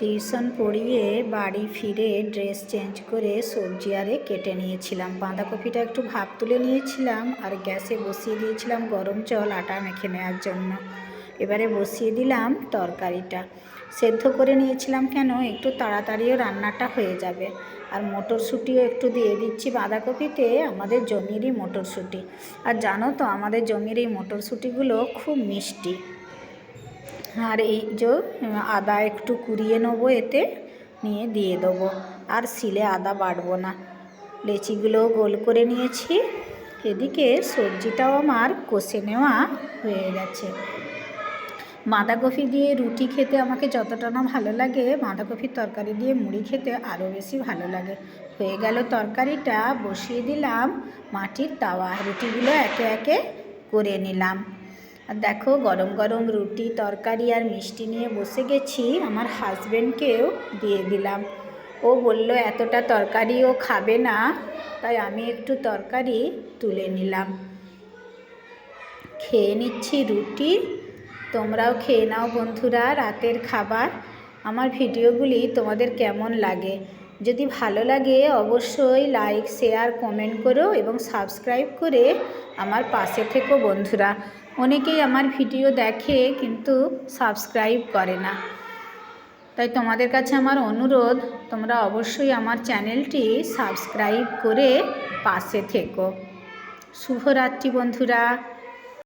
Tuition পড়িয়ে বাড়ি ফিরে ড্রেস চেঞ্জ করে সবজি আরে কেটে নিয়েছিলাম। বাঁধাকপিটা একটু ভাপ তুলে নিয়েছিলাম আর গ্যাসে বসিয়ে দিয়েছিলাম গরম জল আটা মেখে নেওয়ার জন্য। এবারে বসিয়ে দিলাম তরকারিটা। সেদ্ধ করে নিয়েছিলাম কেন, একটু তাড়াতাড়িও রান্নাটা হয়ে যাবে। আর মটরশুঁটিও একটু দিয়ে দিচ্ছি বাঁধাকপিতে, আমাদের জমিরই মটরশুঁটি। আর জানো তো আমাদের জমির এই মটরশুঁটিগুলো খুব মিষ্টি। আর এই যে আদা একটু কুড়িয়ে নেবো, এতে নিয়ে দিয়ে দেবো। আর শিলে আদা বাটবো না। লেচিগুলোও গোল করে নিয়েছি। এদিকে সবজিটাও আমার কষে নেওয়া হয়ে গেছে। বাঁধাকপি দিয়ে রুটি খেতে আমাকে যতটা না ভালো লাগে, বাঁধাকপির তরকারি দিয়ে মুড়ি খেতে আরও বেশি ভালো লাগে। হয়ে গেল তরকারিটা, বসিয়ে দিলাম মাটির তাওয়া। রুটিগুলো একে একে করে নিলাম। আর দেখো গরম গরম রুটি তরকারি আর মিষ্টি নিয়ে বসে গেছি। আমার হাজব্যান্ডকেও দিয়ে দিলাম। ও বলল এতটা তরকারি ও খাবে না, তাই আমি একটু তরকারি তুলে নিলাম। খেয়ে নিচ্ছি রুটি। তোমরাও খেয়ে নাও বন্ধুরা রাতের খাবার। আমার ভিডিওগুলি তোমাদের কেমন লাগে? যদি ভালো লাগে অবশ্যই লাইক শেয়ার কমেন্ট করো এবং সাবস্ক্রাইব করে আমার পাশে থেকো বন্ধুরা। অনেকেই আমার ভিডিও দেখে কিন্তু সাবস্ক্রাইব করে না, তাই তোমাদের কাছে আমার অনুরোধ, তোমরা অবশ্যই আমার চ্যানেলটি সাবস্ক্রাইব করে পাশে থেকো। শুভরাত্রি বন্ধুরা।